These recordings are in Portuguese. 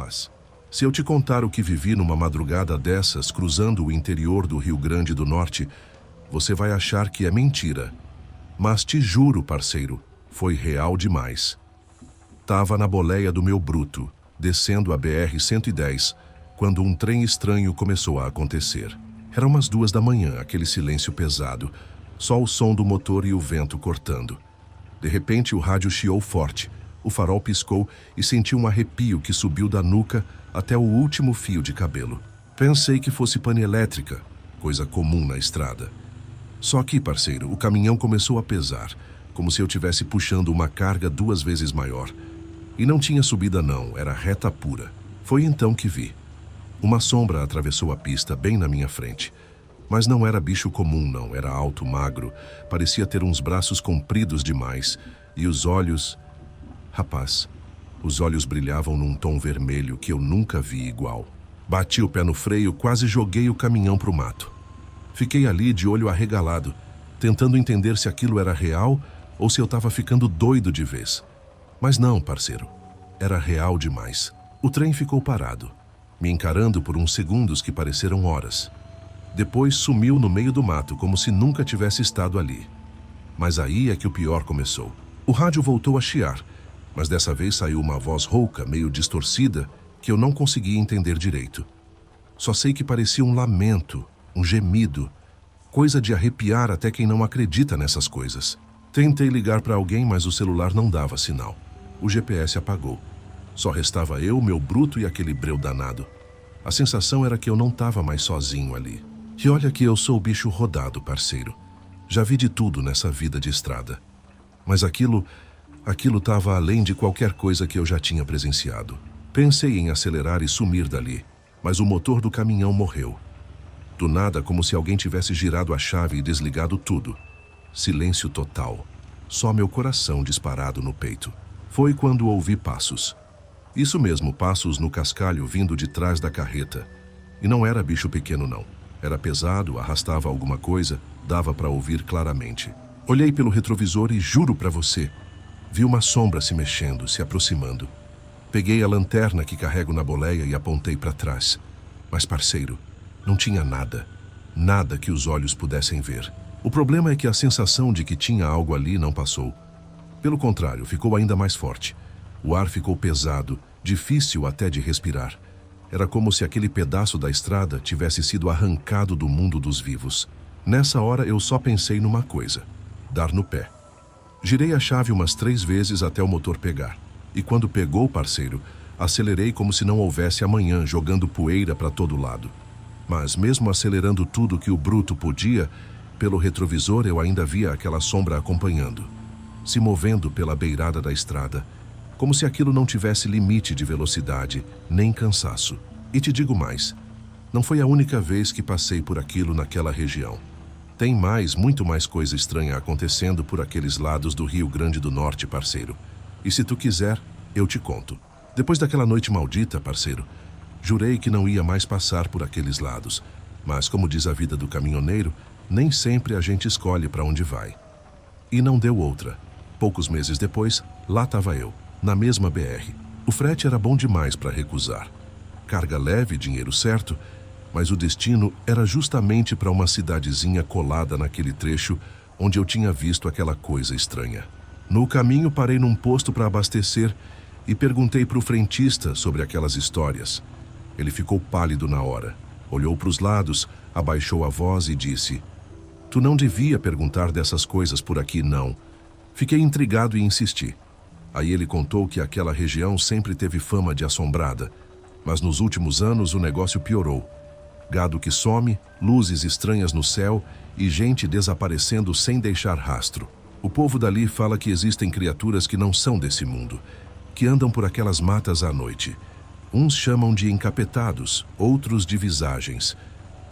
rapaz. Se eu te contar o que vivi numa madrugada dessas cruzando o interior do Rio Grande do Norte, você vai achar que é mentira. Mas te juro, parceiro, foi real demais. Tava na boleia do meu bruto, descendo a BR-110, quando um trem estranho começou a acontecer. Eram umas 2 da manhã, aquele silêncio pesado, só o som do motor e o vento cortando. De repente o rádio chiou forte, o farol piscou e senti um arrepio que subiu da nuca até o último fio de cabelo. Pensei que fosse pane elétrica, coisa comum na estrada. Só que, parceiro, o caminhão começou a pesar, como se eu estivesse puxando uma carga 2 vezes maior. E não tinha subida não, era reta pura. Foi então que vi. Uma sombra atravessou a pista bem na minha frente. Mas não era bicho comum não, era alto, magro, parecia ter uns braços compridos demais. E os olhos... Rapaz, os olhos brilhavam num tom vermelho que eu nunca vi igual. Bati o pé no freio, quase joguei o caminhão pro mato. Fiquei ali de olho arregalado, tentando entender se aquilo era real ou se eu estava ficando doido de vez. Mas não, parceiro, era real demais. O trem ficou parado, me encarando por uns segundos que pareceram horas. Depois sumiu no meio do mato, como se nunca tivesse estado ali. Mas aí é que o pior começou. O rádio voltou a chiar, mas dessa vez saiu uma voz rouca, meio distorcida, que eu não conseguia entender direito. Só sei que parecia um lamento, um gemido, coisa de arrepiar até quem não acredita nessas coisas. Tentei ligar para alguém, mas o celular não dava sinal. O GPS apagou. Só restava eu, meu bruto e aquele breu danado. A sensação era que eu não estava mais sozinho ali. E olha que eu sou bicho rodado, parceiro. Já vi de tudo nessa vida de estrada. Mas aquilo estava além de qualquer coisa que eu já tinha presenciado. Pensei em acelerar e sumir dali, mas o motor do caminhão morreu. Do nada, como se alguém tivesse girado a chave e desligado tudo. Silêncio total. Só meu coração disparado no peito. Foi quando ouvi passos. Isso mesmo, passos no cascalho vindo de trás da carreta. E não era bicho pequeno, não. Era pesado, arrastava alguma coisa, dava para ouvir claramente. Olhei pelo retrovisor e juro para você, vi uma sombra se mexendo, se aproximando. Peguei a lanterna que carrego na boleia e apontei para trás. Mas, parceiro, não tinha nada. Nada que os olhos pudessem ver. O problema é que a sensação de que tinha algo ali não passou. Pelo contrário, ficou ainda mais forte. O ar ficou pesado, difícil até de respirar. Era como se aquele pedaço da estrada tivesse sido arrancado do mundo dos vivos. Nessa hora eu só pensei numa coisa: dar no pé. Girei a chave umas 3 vezes até o motor pegar. E quando pegou, parceiro, acelerei como se não houvesse amanhã, jogando poeira para todo lado. Mas mesmo acelerando tudo que o bruto podia, pelo retrovisor eu ainda via aquela sombra acompanhando, se movendo pela beirada da estrada, como se aquilo não tivesse limite de velocidade, nem cansaço. E te digo mais, não foi a única vez que passei por aquilo naquela região. Tem muito mais coisa estranha acontecendo por aqueles lados do Rio Grande do Norte, parceiro. E se tu quiser, eu te conto. Depois daquela noite maldita, parceiro, jurei que não ia mais passar por aqueles lados. Mas, como diz a vida do caminhoneiro, nem sempre a gente escolhe para onde vai. E não deu outra. Poucos meses depois, lá estava eu, na mesma BR. O frete era bom demais para recusar. Carga leve, dinheiro certo, mas o destino era justamente para uma cidadezinha colada naquele trecho onde eu tinha visto aquela coisa estranha. No caminho parei num posto para abastecer e perguntei para o frentista sobre aquelas histórias. Ele ficou pálido na hora, olhou para os lados, abaixou a voz e disse: "Tu não devia perguntar dessas coisas por aqui, não." Fiquei intrigado e insisti. Aí ele contou que aquela região sempre teve fama de assombrada, mas nos últimos anos o negócio piorou. Gado que some, luzes estranhas no céu e gente desaparecendo sem deixar rastro. O povo dali fala que existem criaturas que não são desse mundo, que andam por aquelas matas à noite. Uns chamam de encapetados, outros de visagens,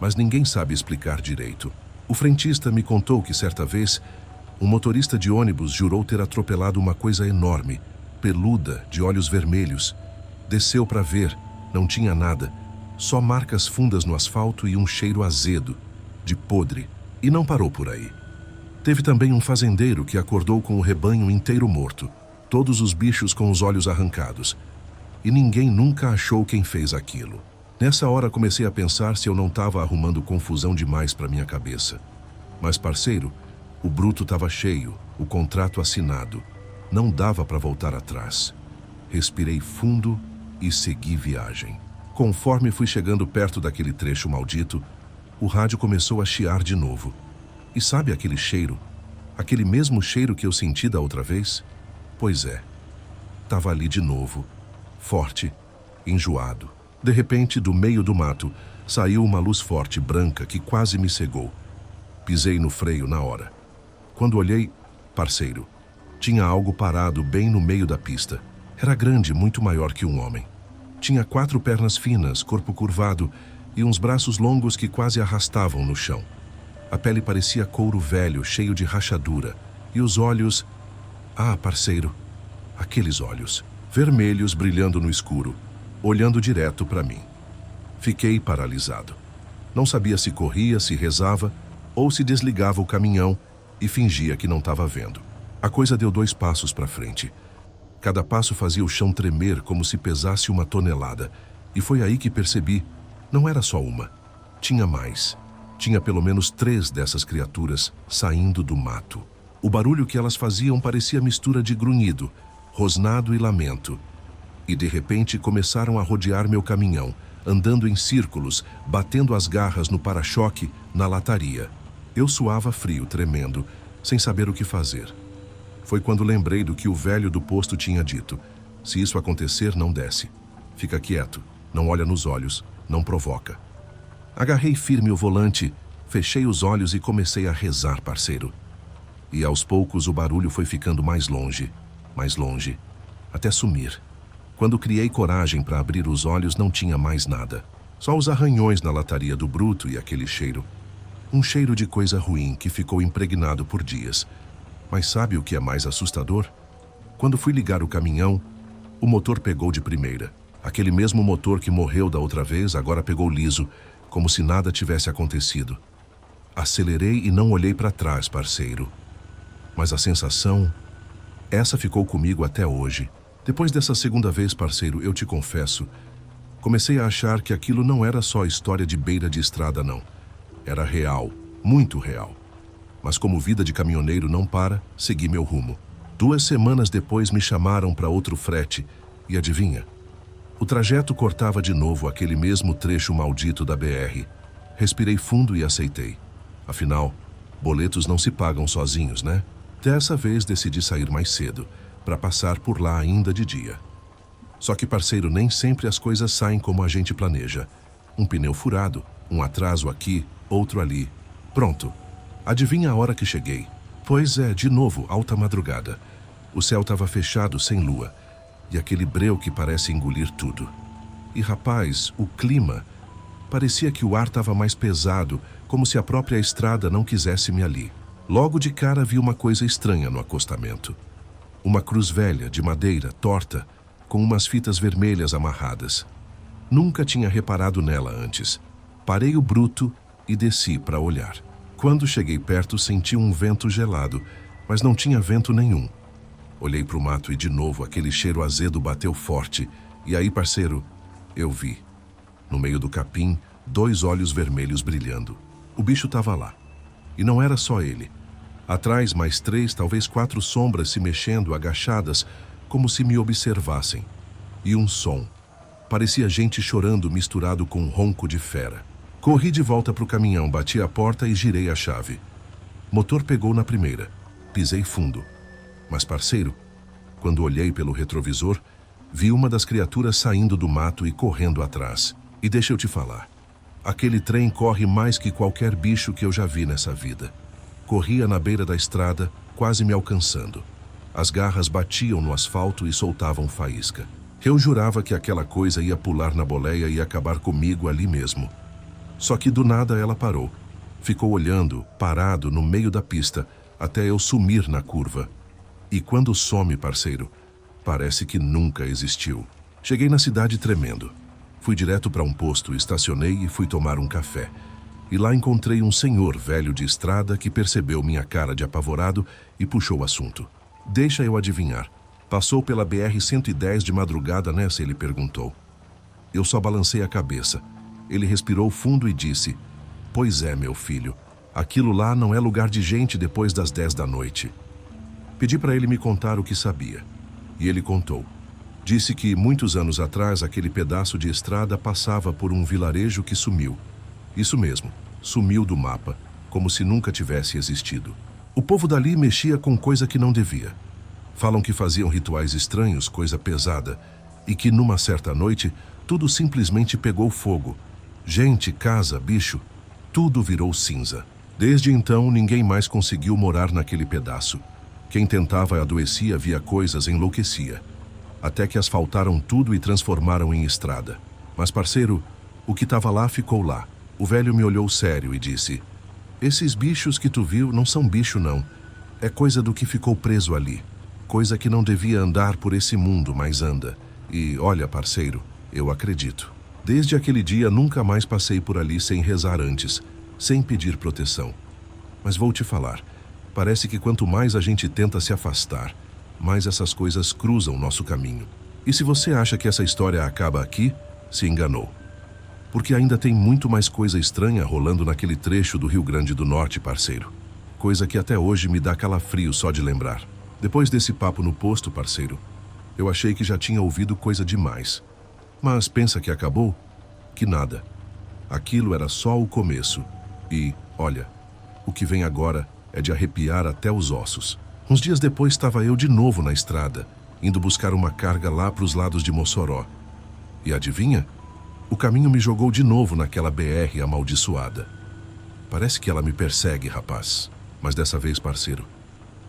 mas ninguém sabe explicar direito. O frentista me contou que certa vez, um motorista de ônibus jurou ter atropelado uma coisa enorme, peluda, de olhos vermelhos. Desceu para ver, não tinha nada, só marcas fundas no asfalto e um cheiro azedo, de podre, e não parou por aí. Teve também um fazendeiro que acordou com o rebanho inteiro morto, todos os bichos com os olhos arrancados. e ninguém nunca achou quem fez aquilo. Nessa hora comecei a pensar se eu não estava arrumando confusão demais para minha cabeça. Mas, parceiro, o bruto estava cheio, o contrato assinado. Não dava para voltar atrás. Respirei fundo e segui viagem. Conforme fui chegando perto daquele trecho maldito, o rádio começou a chiar de novo. E sabe aquele cheiro? Aquele mesmo cheiro que eu senti da outra vez? Pois é. Estava ali de novo, forte, enjoado. De repente, do meio do mato, saiu uma luz forte branca que quase me cegou. Pisei no freio na hora. Quando olhei, parceiro, tinha algo parado bem no meio da pista. Era grande, muito maior que um homem. Tinha 4 pernas finas, corpo curvado e uns braços longos que quase arrastavam no chão. A pele parecia couro velho, cheio de rachadura. E os olhos... Ah, parceiro, aqueles olhos, vermelhos brilhando no escuro, olhando direto para mim. Fiquei paralisado. Não sabia se corria, se rezava ou se desligava o caminhão e fingia que não estava vendo. A coisa deu 2 passos para frente. Cada passo fazia o chão tremer como se pesasse uma tonelada. E foi aí que percebi, não era só uma. Tinha mais. Tinha pelo menos 3 dessas criaturas saindo do mato. O barulho que elas faziam parecia mistura de grunhido, rosnado e lamento. E de repente começaram a rodear meu caminhão, andando em círculos, batendo as garras no para-choque, na lataria. Eu suava frio, tremendo, sem saber o que fazer. Foi quando lembrei do que o velho do posto tinha dito. Se isso acontecer, não desce. Fica quieto, não olha nos olhos, não provoca. Agarrei firme o volante, fechei os olhos e comecei a rezar, parceiro. E aos poucos o barulho foi ficando mais longe, até sumir. Quando criei coragem para abrir os olhos, não tinha mais nada. Só os arranhões na lataria do bruto e aquele cheiro. Um cheiro de coisa ruim que ficou impregnado por dias. Mas sabe o que é mais assustador? Quando fui ligar o caminhão, o motor pegou de primeira. Aquele mesmo motor que morreu da outra vez agora pegou liso, como se nada tivesse acontecido. Acelerei e não olhei para trás, parceiro. Mas a sensação, essa ficou comigo até hoje. Depois dessa segunda vez, parceiro, eu te confesso, comecei a achar que aquilo não era só história de beira de estrada, não. Era real, muito real. Mas como vida de caminhoneiro não para, segui meu rumo. 2 semanas depois me chamaram para outro frete e adivinha? O trajeto cortava de novo aquele mesmo trecho maldito da BR. Respirei fundo e aceitei. Afinal, boletos não se pagam sozinhos, né? Dessa vez decidi sair mais cedo, para passar por lá ainda de dia. Só que, parceiro, nem sempre as coisas saem como a gente planeja. Um pneu furado, um atraso aqui, outro ali. Pronto. Adivinha a hora que cheguei? Pois é, de novo, alta madrugada. O céu estava fechado, sem lua, e aquele breu que parece engolir tudo. E, rapaz, o clima... Parecia que o ar estava mais pesado, como se a própria estrada não quisesse me ali. Logo de cara vi uma coisa estranha no acostamento. Uma cruz velha, de madeira, torta, com umas fitas vermelhas amarradas. Nunca tinha reparado nela antes. Parei o bruto e desci para olhar. Quando cheguei perto, senti um vento gelado, mas não tinha vento nenhum. Olhei para o mato e de novo aquele cheiro azedo bateu forte. E aí, parceiro, eu vi. No meio do capim, 2 olhos vermelhos brilhando. O bicho estava lá. E não era só ele. Atrás, mais 3, talvez 4 sombras se mexendo, agachadas, como se me observassem. E um som. Parecia gente chorando misturado com um ronco de fera. Corri de volta para o caminhão, bati a porta e girei a chave. Motor pegou na primeira. Pisei fundo. Mas, parceiro, quando olhei pelo retrovisor, vi uma das criaturas saindo do mato e correndo atrás. E deixa eu te falar, aquele trem corre mais que qualquer bicho que eu já vi nessa vida. Corria na beira da estrada, quase me alcançando. As garras batiam no asfalto e soltavam faísca. Eu jurava que aquela coisa ia pular na boleia e acabar comigo ali mesmo. Só que do nada ela parou. Ficou olhando, parado no meio da pista, até eu sumir na curva. E quando some, parceiro, parece que nunca existiu. Cheguei na cidade tremendo. Fui direto para um posto, estacionei e fui tomar um café. E lá encontrei um senhor velho de estrada que percebeu minha cara de apavorado e puxou o assunto. Deixa eu adivinhar. Passou pela BR-110 de madrugada nessa, ele perguntou. Eu só balancei a cabeça. Ele respirou fundo e disse: Pois é, meu filho. Aquilo lá não é lugar de gente depois das 10 da noite. Pedi para ele me contar o que sabia. E ele contou. Disse que, muitos anos atrás, aquele pedaço de estrada passava por um vilarejo que sumiu. Isso mesmo, sumiu do mapa, como se nunca tivesse existido. O povo dali mexia com coisa que não devia. Falam que faziam rituais estranhos, coisa pesada, e que, numa certa noite, tudo simplesmente pegou fogo. Gente, casa, bicho, tudo virou cinza. Desde então, ninguém mais conseguiu morar naquele pedaço. Quem tentava adoecia, via coisas, enlouquecia. Até que asfaltaram tudo e transformaram em estrada. Mas, parceiro, o que estava lá ficou lá. O velho me olhou sério e disse: Esses bichos que tu viu não são bicho, não. É coisa do que ficou preso ali. Coisa que não devia andar por esse mundo, mas anda. E, olha, parceiro, eu acredito. Desde aquele dia, nunca mais passei por ali sem rezar antes, sem pedir proteção. Mas vou te falar, parece que quanto mais a gente tenta se afastar, mais essas coisas cruzam nosso caminho. E se você acha que essa história acaba aqui, se enganou. Porque ainda tem muito mais coisa estranha rolando naquele trecho do Rio Grande do Norte, parceiro. Coisa que até hoje me dá calafrio só de lembrar. Depois desse papo no posto, parceiro, eu achei que já tinha ouvido coisa demais. Mas pensa que acabou? Que nada. Aquilo era só o começo. E, olha, o que vem agora é de arrepiar até os ossos. Uns dias depois estava eu de novo na estrada, indo buscar uma carga lá para os lados de Mossoró. E adivinha? O caminho me jogou de novo naquela BR amaldiçoada. Parece que ela me persegue, rapaz. Mas dessa vez, parceiro,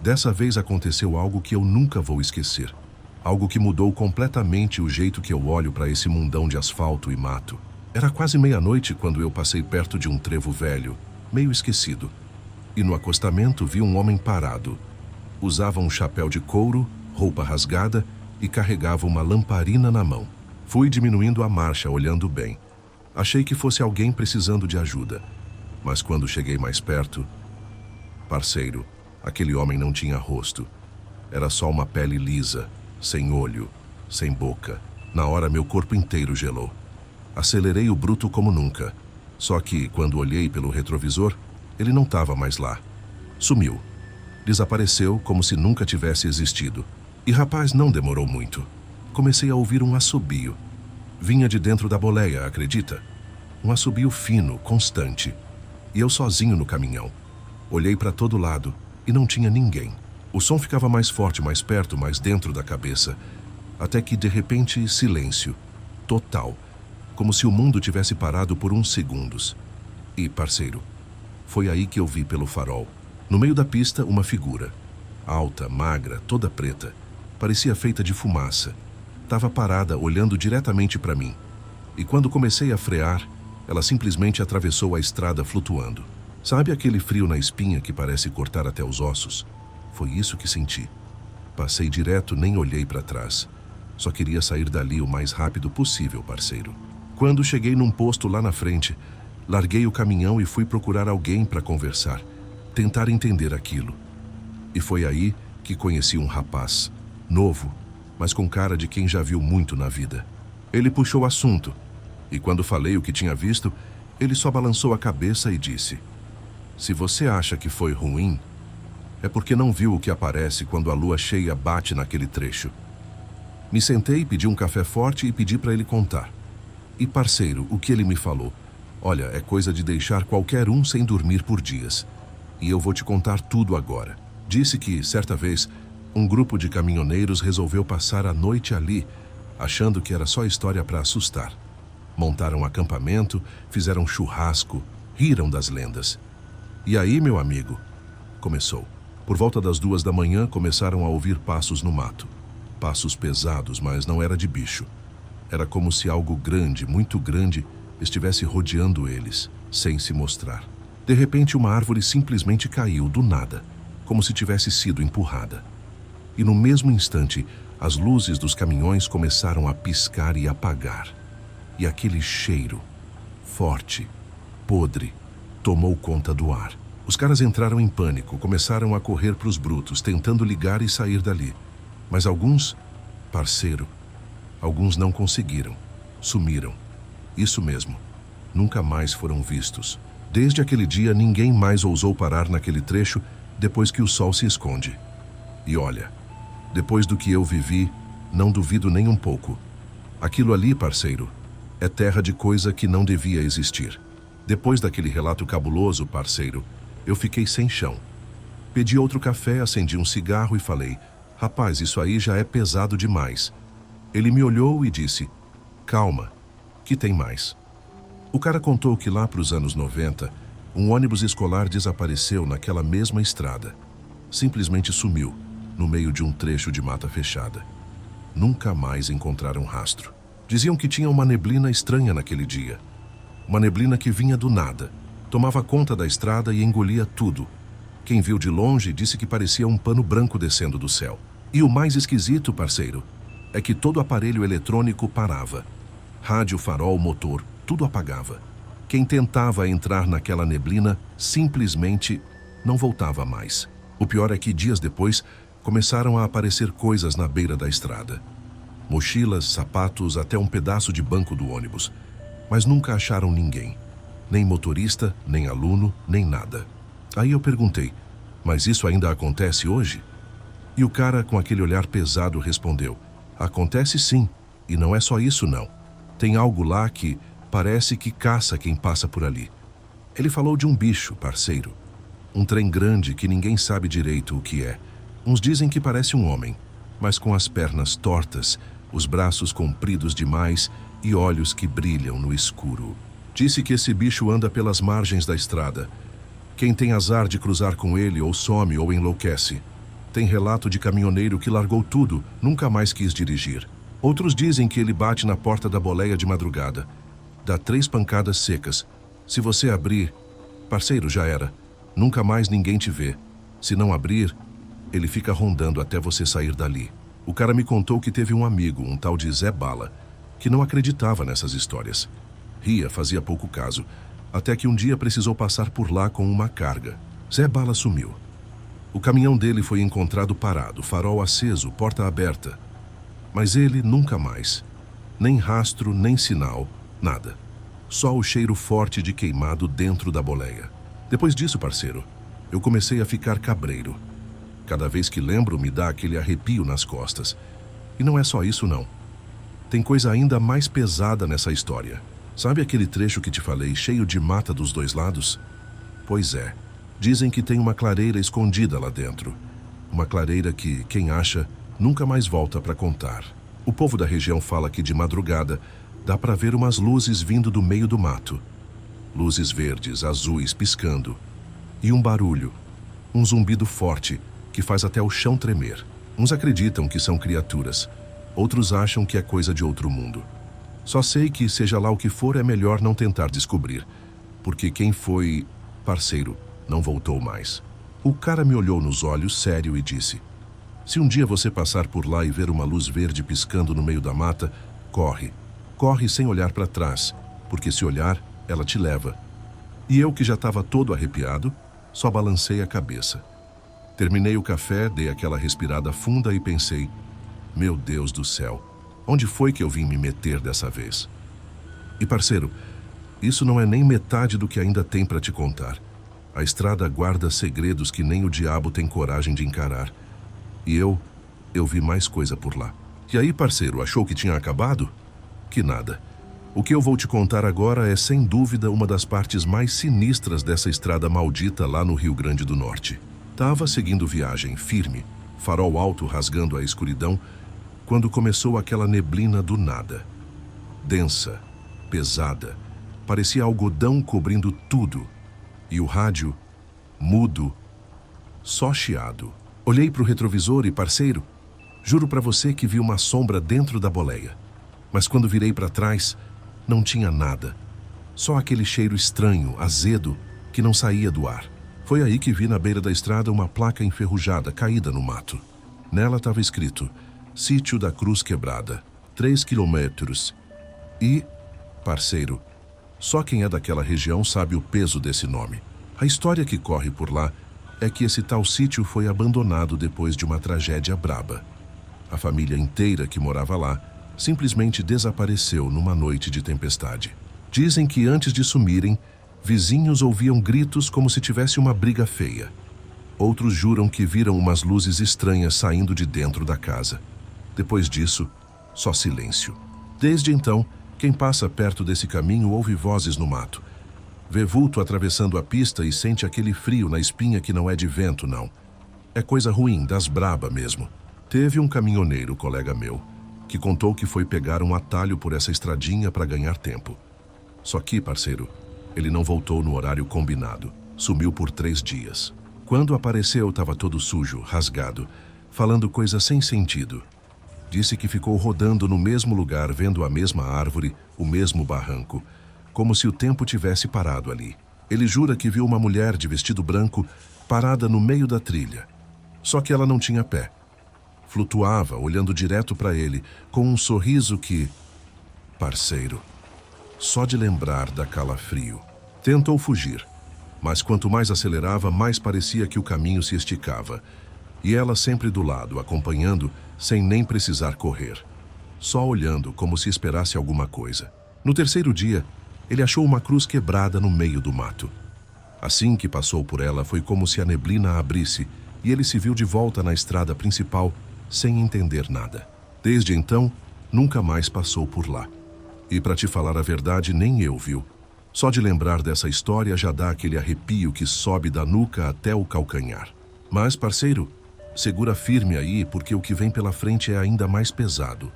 dessa vez aconteceu algo que eu nunca vou esquecer. Algo que mudou completamente o jeito que eu olho para esse mundão de asfalto e mato. Era quase meia-noite quando eu passei perto de um trevo velho, meio esquecido. E no acostamento vi um homem parado. Usava um chapéu de couro, roupa rasgada e carregava uma lamparina na mão. Fui diminuindo a marcha, olhando bem. Achei que fosse alguém precisando de ajuda. Mas quando cheguei mais perto... Parceiro, aquele homem não tinha rosto. Era só uma pele lisa, sem olho, sem boca. Na hora, meu corpo inteiro gelou. Acelerei o bruto como nunca. Só que, quando olhei pelo retrovisor, ele não estava mais lá. Sumiu. Desapareceu como se nunca tivesse existido. E, rapaz, não demorou muito. Comecei a ouvir um assobio. Vinha de dentro da boleia, acredita? Um assobio fino, constante. E eu sozinho no caminhão. Olhei para todo lado e não tinha ninguém. O som ficava mais forte, mais perto, mais dentro da cabeça. Até que, de repente, silêncio. Total. Como se o mundo tivesse parado por uns segundos. E, parceiro, foi aí que eu vi pelo farol. No meio da pista, uma figura. Alta, magra, toda preta. Parecia feita de fumaça. Estava parada, olhando diretamente para mim. E quando comecei a frear, ela simplesmente atravessou a estrada flutuando. Sabe aquele frio na espinha que parece cortar até os ossos? Foi isso que senti. Passei direto, nem olhei para trás. Só queria sair dali o mais rápido possível, parceiro. Quando cheguei num posto lá na frente, larguei o caminhão e fui procurar alguém para conversar, tentar entender aquilo. E foi aí que conheci um rapaz, novo, mas com cara de quem já viu muito na vida. Ele puxou o assunto, e quando falei o que tinha visto, ele só balançou a cabeça e disse: Se você acha que foi ruim, é porque não viu o que aparece quando a lua cheia bate naquele trecho. Me sentei, pedi um café forte e pedi para ele contar. E, parceiro, o que ele me falou? Olha, é coisa de deixar qualquer um sem dormir por dias. E eu vou te contar tudo agora. Disse que, certa vez, um grupo de caminhoneiros resolveu passar a noite ali, achando que era só história para assustar. Montaram um acampamento, fizeram churrasco, riram das lendas. E aí, meu amigo, começou. Por volta das 2 da manhã, começaram a ouvir passos no mato. Passos pesados, mas não era de bicho. Era como se algo grande, muito grande, estivesse rodeando eles, sem se mostrar. De repente, uma árvore simplesmente caiu, do nada, como se tivesse sido empurrada. E no mesmo instante, as luzes dos caminhões começaram a piscar e apagar. E aquele cheiro, forte, podre, tomou conta do ar. Os caras entraram em pânico, começaram a correr para os brutos, tentando ligar e sair dali. Mas alguns, parceiro, alguns não conseguiram. Sumiram. Isso mesmo. Nunca mais foram vistos. Desde aquele dia, ninguém mais ousou parar naquele trecho depois que o sol se esconde. E olha, depois do que eu vivi, não duvido nem um pouco. Aquilo ali, parceiro, é terra de coisa que não devia existir. Depois daquele relato cabuloso, parceiro, eu fiquei sem chão. Pedi outro café, acendi um cigarro e falei: rapaz, isso aí já é pesado demais. Ele me olhou e disse: calma, que tem mais. O cara contou que lá para os anos 90, um ônibus escolar desapareceu naquela mesma estrada. Simplesmente sumiu, no meio de um trecho de mata fechada. Nunca mais encontraram rastro. Diziam que tinha uma neblina estranha naquele dia. Uma neblina que vinha do nada, tomava conta da estrada e engolia tudo. Quem viu de longe disse que parecia um pano branco descendo do céu. E o mais esquisito, parceiro, é que todo aparelho eletrônico parava. Rádio, farol, motor, tudo apagava. Quem tentava entrar naquela neblina simplesmente não voltava mais. O pior é que dias depois começaram a aparecer coisas na beira da estrada. Mochilas, sapatos, até um pedaço de banco do ônibus. Mas nunca acharam ninguém. Nem motorista, nem aluno, nem nada. Aí eu perguntei: mas isso ainda acontece hoje? E o cara, com aquele olhar pesado, respondeu: acontece sim, e não é só isso não. Tem algo lá que parece que caça quem passa por ali. Ele falou de um bicho, parceiro. Um trem grande que ninguém sabe direito o que é. Uns dizem que parece um homem, mas com as pernas tortas, os braços compridos demais e olhos que brilham no escuro. Disse que esse bicho anda pelas margens da estrada. Quem tem azar de cruzar com ele ou some ou enlouquece. Tem relato de caminhoneiro que largou tudo, nunca mais quis dirigir. Outros dizem que ele bate na porta da boleia de madrugada. Dá 3 pancadas secas. Se você abrir, parceiro, já era. Nunca mais ninguém te vê. Se não abrir, ele fica rondando até você sair dali. O cara me contou que teve um amigo, um tal de Zé Bala, que não acreditava nessas histórias. Ria, fazia pouco caso, até que um dia precisou passar por lá com uma carga. Zé Bala sumiu. O caminhão dele foi encontrado parado, farol aceso, porta aberta. Mas ele nunca mais. Nem rastro, nem sinal, nada. Só o cheiro forte de queimado dentro da boleia. Depois disso, parceiro, eu comecei a ficar cabreiro. Cada vez que lembro, me dá aquele arrepio nas costas. E não é só isso, não. Tem coisa ainda mais pesada nessa história. Sabe aquele trecho que te falei, cheio de mata dos dois lados? Pois é. Dizem que tem uma clareira escondida lá dentro. Uma clareira que, quem acha, nunca mais volta para contar. O povo da região fala que de madrugada dá para ver umas luzes vindo do meio do mato. Luzes verdes, azuis, piscando. E um barulho. Um zumbido forte que faz até o chão tremer. Uns acreditam que são criaturas. Outros acham que é coisa de outro mundo. Só sei que, seja lá o que for, é melhor não tentar descobrir. Porque quem foi parceiro não voltou mais. O cara me olhou nos olhos, sério, e disse: se um dia você passar por lá e ver uma luz verde piscando no meio da mata, corre. Corre sem olhar para trás, porque se olhar, ela te leva. E eu, que já estava todo arrepiado, só balancei a cabeça. Terminei o café, dei aquela respirada funda e pensei: meu Deus do céu, onde foi que eu vim me meter dessa vez? E parceiro, isso não é nem metade do que ainda tem para te contar. A estrada guarda segredos que nem o diabo tem coragem de encarar. E eu vi mais coisa por lá. E aí, parceiro, achou que tinha acabado? Que nada. O que eu vou te contar agora é, sem dúvida, uma das partes mais sinistras dessa estrada maldita lá no Rio Grande do Norte. Tava seguindo viagem, firme, farol alto rasgando a escuridão, quando começou aquela neblina do nada. Densa, pesada, parecia algodão cobrindo tudo. E o rádio, mudo, só chiado. Olhei para o retrovisor e, parceiro, juro para você que vi uma sombra dentro da boleia. Mas quando virei para trás, não tinha nada. Só aquele cheiro estranho, azedo, que não saía do ar. Foi aí que vi na beira da estrada uma placa enferrujada, caída no mato. Nela estava escrito: Sítio da Cruz Quebrada, 3 quilômetros. E, parceiro, só quem é daquela região sabe o peso desse nome. A história que corre por lá é que esse tal sítio foi abandonado depois de uma tragédia braba. A família inteira que morava lá simplesmente desapareceu numa noite de tempestade. Dizem que antes de sumirem, vizinhos ouviam gritos como se tivesse uma briga feia. Outros juram que viram umas luzes estranhas saindo de dentro da casa. Depois disso, só silêncio. Desde então, quem passa perto desse caminho ouve vozes no mato. Vê vulto atravessando a pista e sente aquele frio na espinha que não é de vento, não. É coisa ruim, das braba mesmo. Teve um caminhoneiro, colega meu, que contou que foi pegar um atalho por essa estradinha para ganhar tempo. Só que, parceiro, ele não voltou no horário combinado. Sumiu por 3 dias. Quando apareceu, estava todo sujo, rasgado, falando coisas sem sentido. Disse que ficou rodando no mesmo lugar, vendo a mesma árvore, o mesmo barranco, como se o tempo tivesse parado ali. Ele jura que viu uma mulher de vestido branco parada no meio da trilha. Só que ela não tinha pé. Flutuava, olhando direto para ele, com um sorriso que... Parceiro, só de lembrar dá calafrio. Tentou fugir, mas quanto mais acelerava, mais parecia que o caminho se esticava. E ela sempre do lado, acompanhando, sem nem precisar correr. Só olhando, como se esperasse alguma coisa. No 3º dia, ele achou uma cruz quebrada no meio do mato. Assim que passou por ela, foi como se a neblina abrisse e ele se viu de volta na estrada principal, sem entender nada. Desde então, nunca mais passou por lá. E para te falar a verdade, nem eu, viu? Só de lembrar dessa história já dá aquele arrepio que sobe da nuca até o calcanhar. Mas, parceiro, segura firme aí, porque o que vem pela frente é ainda mais pesado.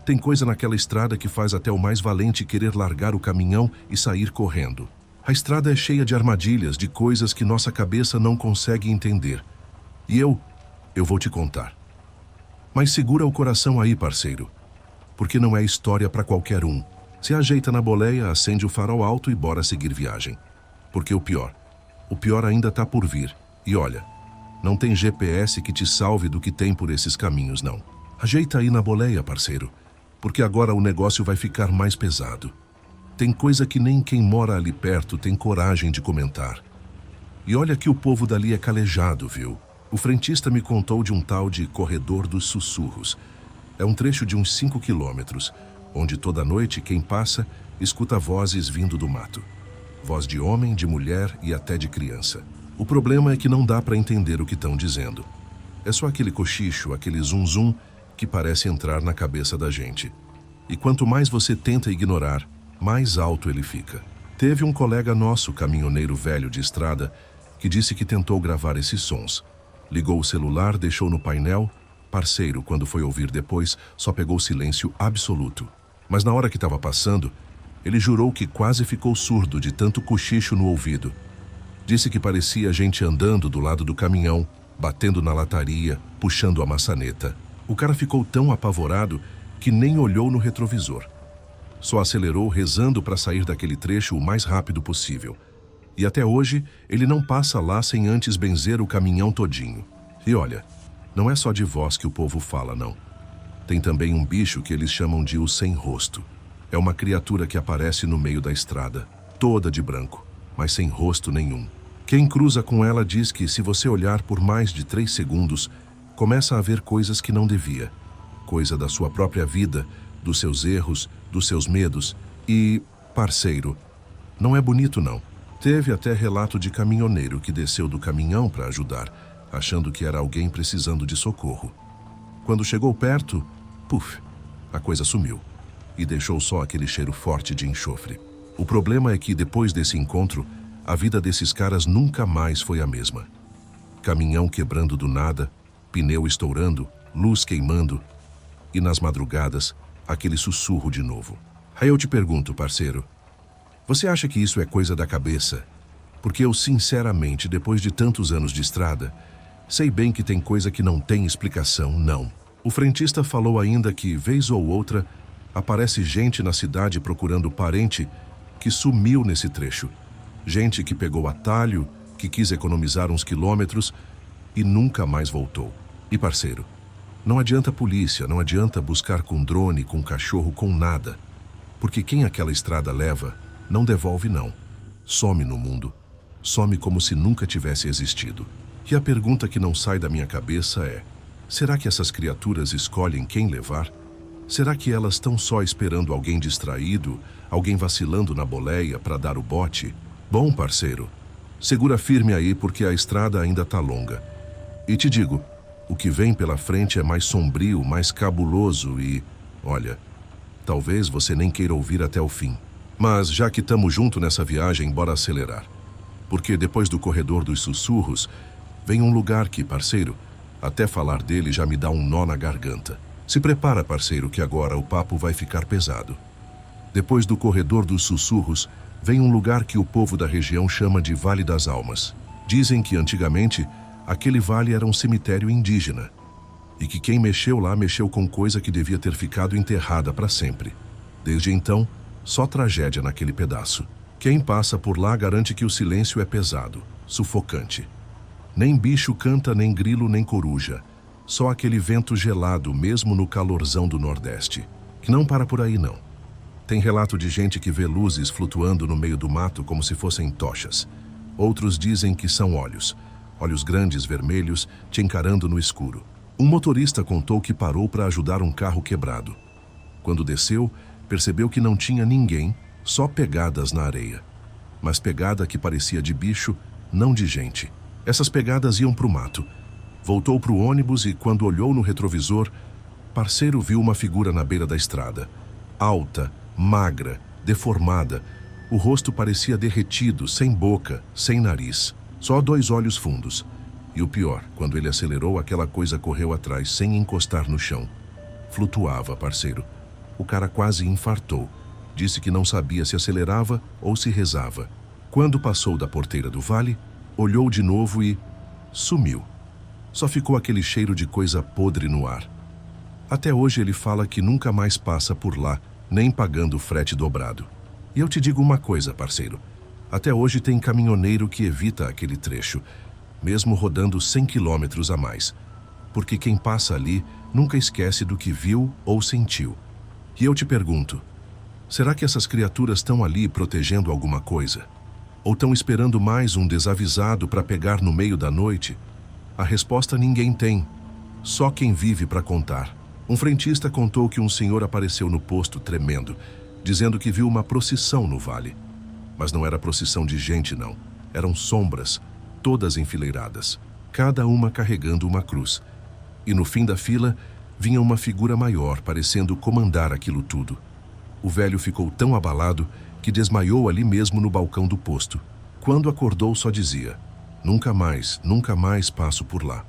Tem coisa naquela estrada que faz até o mais valente querer largar o caminhão e sair correndo. A estrada é cheia de armadilhas, de coisas que nossa cabeça não consegue entender. E eu vou te contar. Mas segura o coração aí, parceiro, porque não é história para qualquer um. Se ajeita na boleia, acende o farol alto e bora seguir viagem. Porque o pior ainda tá por vir. E olha, não tem GPS que te salve do que tem por esses caminhos, não. Ajeita aí na boleia, parceiro, porque agora o negócio vai ficar mais pesado. Tem coisa que nem quem mora ali perto tem coragem de comentar. E olha que o povo dali é calejado, viu? O frentista me contou de um tal de Corredor dos Sussurros. É um trecho de uns 5 quilômetros, onde toda noite quem passa escuta vozes vindo do mato. Voz de homem, de mulher e até de criança. O problema é que não dá para entender o que estão dizendo. É só aquele cochicho, aquele zum-zum que parece entrar na cabeça da gente. E quanto mais você tenta ignorar, mais alto ele fica. Teve um colega nosso, caminhoneiro velho de estrada, que disse que tentou gravar esses sons. Ligou o celular, deixou no painel. Parceiro, quando foi ouvir depois, só pegou silêncio absoluto. Mas na hora que estava passando, ele jurou que quase ficou surdo de tanto cochicho no ouvido. Disse que parecia gente andando do lado do caminhão, batendo na lataria, puxando a maçaneta. O cara ficou tão apavorado que nem olhou no retrovisor. Só acelerou rezando para sair daquele trecho o mais rápido possível. E até hoje, ele não passa lá sem antes benzer o caminhão todinho. E olha, não é só de voz que o povo fala, não. Tem também um bicho que eles chamam de o sem rosto. É uma criatura que aparece no meio da estrada, toda de branco, mas sem rosto nenhum. Quem cruza com ela diz que se você olhar por mais de 3 segundos, começa a ver coisas que não devia. Coisa da sua própria vida, dos seus erros, dos seus medos. E, parceiro, não é bonito não. Teve até relato de caminhoneiro que desceu do caminhão para ajudar, achando que era alguém precisando de socorro. Quando chegou perto, puf, a coisa sumiu e deixou só aquele cheiro forte de enxofre. O problema é que depois desse encontro, a vida desses caras nunca mais foi a mesma. Caminhão quebrando do nada, pneu estourando, luz queimando e nas madrugadas, aquele sussurro de novo. Aí eu te pergunto, parceiro, você acha que isso é coisa da cabeça? Porque eu, sinceramente, depois de tantos anos de estrada, sei bem que tem coisa que não tem explicação, não. O frentista falou ainda que, vez ou outra, aparece gente na cidade procurando parente que sumiu nesse trecho. Gente que pegou atalho, que quis economizar uns quilômetros e nunca mais voltou. E, parceiro, não adianta polícia, não adianta buscar com drone, com cachorro, com nada. Porque quem aquela estrada leva, não devolve não. Some no mundo. Some como se nunca tivesse existido. E a pergunta que não sai da minha cabeça é: Será que essas criaturas escolhem quem levar? Será que elas estão só esperando alguém distraído, alguém vacilando na boleia para dar o bote? Bom, parceiro, segura firme aí porque a estrada ainda tá longa. E te digo, o que vem pela frente é mais sombrio, mais cabuloso e... olha, talvez você nem queira ouvir até o fim. Mas já que estamos junto nessa viagem, bora acelerar. Porque depois do corredor dos sussurros, vem um lugar que, parceiro, até falar dele já me dá um nó na garganta. Se prepara, parceiro, que agora o papo vai ficar pesado. Depois do corredor dos sussurros, vem um lugar que o povo da região chama de Vale das Almas. Dizem que antigamente, aquele vale era um cemitério indígena. E que quem mexeu lá mexeu com coisa que devia ter ficado enterrada para sempre. Desde então, só tragédia naquele pedaço. Quem passa por lá garante que o silêncio é pesado, sufocante. Nem bicho canta, nem grilo, nem coruja. Só aquele vento gelado, mesmo no calorzão do Nordeste. Que não para por aí, não. Tem relato de gente que vê luzes flutuando no meio do mato como se fossem tochas. Outros dizem que são olhos. Olhos grandes, vermelhos, te encarando no escuro. Um motorista contou que parou para ajudar um carro quebrado. Quando desceu, percebeu que não tinha ninguém, só pegadas na areia. Mas pegada que parecia de bicho, não de gente. Essas pegadas iam para o mato. Voltou para o ônibus e, quando olhou no retrovisor, parceiro viu uma figura na beira da estrada. Alta, magra, deformada. O rosto parecia derretido, sem boca, sem nariz. Só 2 olhos fundos. E o pior, quando ele acelerou, aquela coisa correu atrás, sem encostar no chão. Flutuava, parceiro. O cara quase infartou. Disse que não sabia se acelerava ou se rezava. Quando passou da porteira do vale, olhou de novo e... sumiu. Só ficou aquele cheiro de coisa podre no ar. Até hoje ele fala que nunca mais passa por lá, nem pagando o frete dobrado. E eu te digo uma coisa, parceiro. Até hoje tem caminhoneiro que evita aquele trecho, mesmo rodando 100 quilômetros a mais. Porque quem passa ali nunca esquece do que viu ou sentiu. E eu te pergunto, será que essas criaturas estão ali protegendo alguma coisa? Ou estão esperando mais um desavisado para pegar no meio da noite? A resposta ninguém tem, só quem vive para contar. Um frentista contou que um senhor apareceu no posto tremendo, dizendo que viu uma procissão no vale. Mas não era procissão de gente, não. Eram sombras, todas enfileiradas, cada uma carregando uma cruz. E no fim da fila, vinha uma figura maior, parecendo comandar aquilo tudo. O velho ficou tão abalado que desmaiou ali mesmo no balcão do posto. Quando acordou, só dizia: nunca mais passo por lá.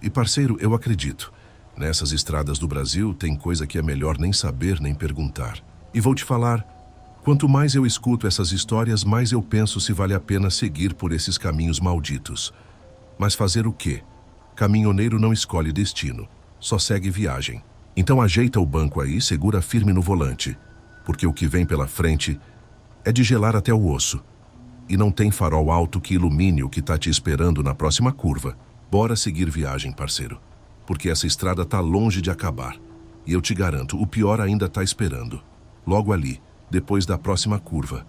E parceiro, eu acredito. Nessas estradas do Brasil tem coisa que é melhor nem saber nem perguntar. E vou te falar, quanto mais eu escuto essas histórias, mais eu penso se vale a pena seguir por esses caminhos malditos. Mas fazer o quê? Caminhoneiro não escolhe destino, só segue viagem. Então ajeita o banco aí, segura firme no volante, porque o que vem pela frente é de gelar até o osso. E não tem farol alto que ilumine o que tá te esperando na próxima curva. Bora seguir viagem, parceiro. Porque essa estrada tá longe de acabar. E eu te garanto, o pior ainda tá esperando. Logo ali, depois da próxima curva.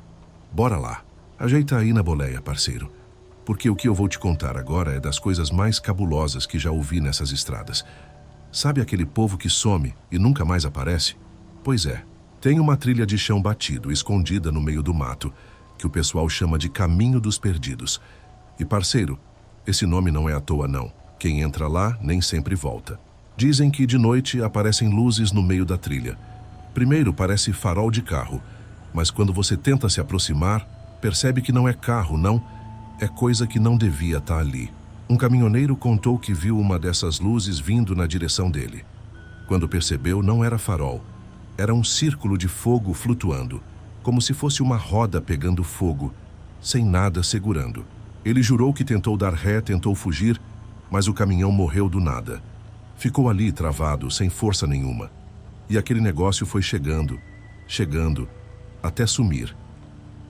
Bora lá. Ajeita aí na boleia, parceiro. Porque o que eu vou te contar agora é das coisas mais cabulosas que já ouvi nessas estradas. Sabe aquele povo que some e nunca mais aparece? Pois é. Tem uma trilha de chão batido, escondida no meio do mato, que o pessoal chama de Caminho dos Perdidos. E, parceiro, esse nome não é à toa, não. Quem entra lá nem sempre volta. Dizem que de noite aparecem luzes no meio da trilha. Primeiro parece farol de carro, mas quando você tenta se aproximar, percebe que não é carro, não. É coisa que não devia estar ali. Um caminhoneiro contou que viu uma dessas luzes vindo na direção dele. Quando percebeu, não era farol. Era um círculo de fogo flutuando, como se fosse uma roda pegando fogo, sem nada segurando. Ele jurou que tentou dar ré, tentou fugir, mas o caminhão morreu do nada. Ficou ali travado, sem força nenhuma. E aquele negócio foi chegando, até sumir,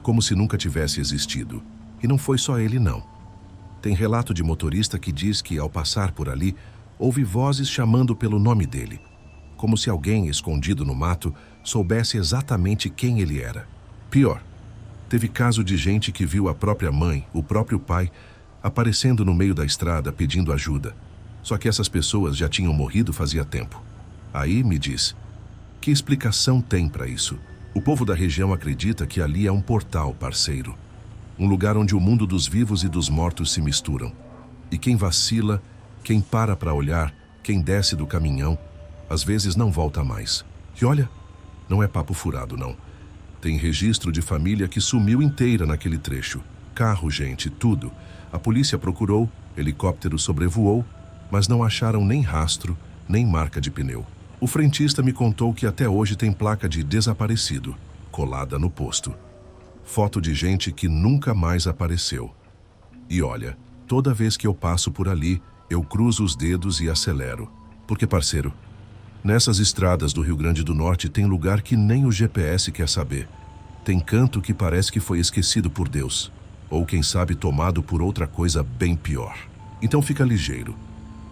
como se nunca tivesse existido. E não foi só ele, não. Tem relato de motorista que diz que, ao passar por ali, ouve vozes chamando pelo nome dele, como se alguém, escondido no mato, soubesse exatamente quem ele era. Pior, teve caso de gente que viu a própria mãe, o próprio pai, aparecendo no meio da estrada pedindo ajuda. Só que essas pessoas já tinham morrido fazia tempo. Aí me diz, que explicação tem para isso? O povo da região acredita que ali é um portal, parceiro. Um lugar onde o mundo dos vivos e dos mortos se misturam. E quem vacila, quem para olhar, quem desce do caminhão, às vezes não volta mais. E olha, não é papo furado, não. Tem registro de família que sumiu inteira naquele trecho. Carro, gente, tudo. A polícia procurou, helicóptero sobrevoou, mas não acharam nem rastro, nem marca de pneu. O frentista me contou que até hoje tem placa de desaparecido, colada no posto. Foto de gente que nunca mais apareceu. E olha, toda vez que eu passo por ali, eu cruzo os dedos e acelero. Porque, parceiro, nessas estradas do Rio Grande do Norte tem lugar que nem o GPS quer saber. Tem canto que parece que foi esquecido por Deus. Ou quem sabe tomado por outra coisa bem pior. Então fica ligeiro.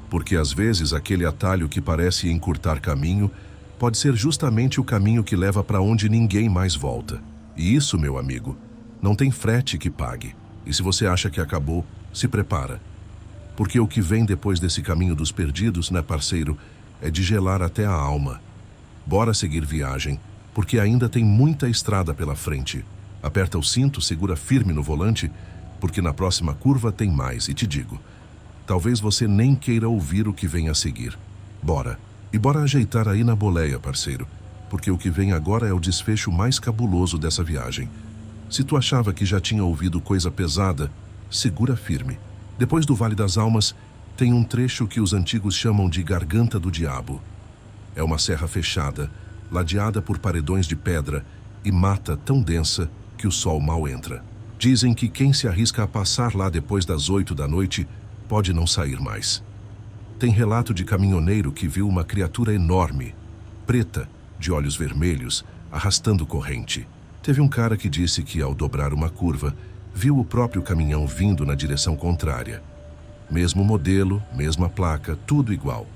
Porque às vezes aquele atalho que parece encurtar caminho pode ser justamente o caminho que leva para onde ninguém mais volta. E isso, meu amigo, não tem frete que pague. E se você acha que acabou, se prepara. Porque o que vem depois desse caminho dos perdidos, né, parceiro, é de gelar até a alma. Bora seguir viagem, porque ainda tem muita estrada pela frente. Aperta o cinto, segura firme no volante, porque na próxima curva tem mais, e te digo, talvez você nem queira ouvir o que vem a seguir. Bora. E bora ajeitar aí na boleia, parceiro, porque o que vem agora é o desfecho mais cabuloso dessa viagem. Se tu achava que já tinha ouvido coisa pesada, segura firme. Depois do Vale das Almas, tem um trecho que os antigos chamam de Garganta do Diabo. É uma serra fechada, ladeada por paredões de pedra e mata tão densa que o sol mal entra. Dizem que quem se arrisca a passar lá depois das 8 da noite pode não sair mais. Tem relato de caminhoneiro que viu uma criatura enorme, preta, de olhos vermelhos, arrastando corrente. Teve um cara que disse que, ao dobrar uma curva, viu o próprio caminhão vindo na direção contrária. Mesmo modelo, mesma placa, tudo igual.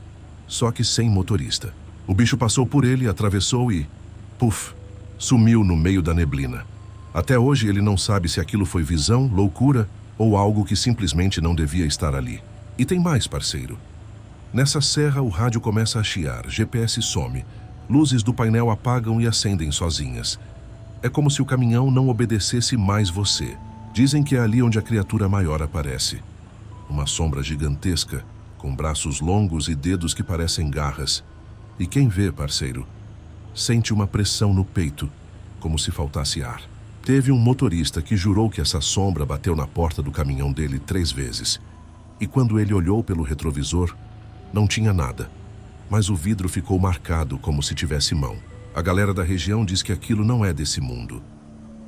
Só que sem motorista. O bicho passou por ele, atravessou e, puf, sumiu no meio da neblina. Até hoje ele não sabe se aquilo foi visão, loucura ou algo que simplesmente não devia estar ali. E tem mais, parceiro. Nessa serra o rádio começa a chiar, GPS some, luzes do painel apagam e acendem sozinhas. É como se o caminhão não obedecesse mais você. Dizem que é ali onde a criatura maior aparece. Uma sombra gigantesca, com braços longos e dedos que parecem garras. E quem vê, parceiro, sente uma pressão no peito, como se faltasse ar. Teve um motorista que jurou que essa sombra bateu na porta do caminhão dele 3 vezes. E quando ele olhou pelo retrovisor, não tinha nada. Mas o vidro ficou marcado como se tivesse mão. A galera da região diz que aquilo não é desse mundo.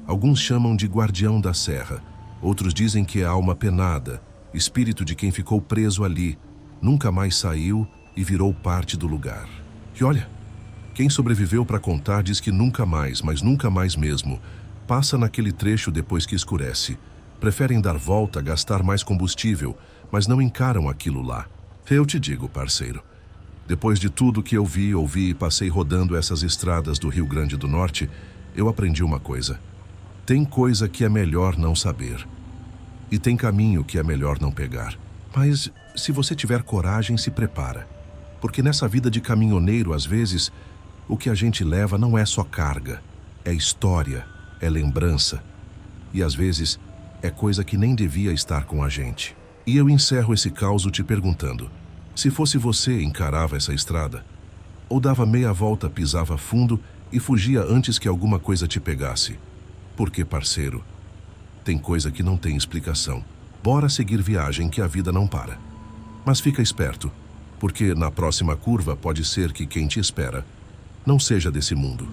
Alguns chamam de guardião da serra. Outros dizem que é alma penada, espírito de quem ficou preso ali, nunca mais saiu e virou parte do lugar. E olha, quem sobreviveu para contar diz que nunca mais, mas nunca mais mesmo, passa naquele trecho depois que escurece. Preferem dar volta, gastar mais combustível, mas não encaram aquilo lá. Eu te digo, parceiro, depois de tudo que eu vi, ouvi e passei rodando essas estradas do Rio Grande do Norte, eu aprendi uma coisa. Tem coisa que é melhor não saber. E tem caminho que é melhor não pegar. Mas, se você tiver coragem, se prepara. Porque nessa vida de caminhoneiro, às vezes, o que a gente leva não é só carga. É história, é lembrança. E, às vezes, é coisa que nem devia estar com a gente. E eu encerro esse caos te perguntando, se fosse você, encarava essa estrada? Ou dava meia volta, pisava fundo e fugia antes que alguma coisa te pegasse? Porque, parceiro, tem coisa que não tem explicação. Bora seguir viagem que a vida não para. Mas fica esperto, porque na próxima curva pode ser que quem te espera não seja desse mundo.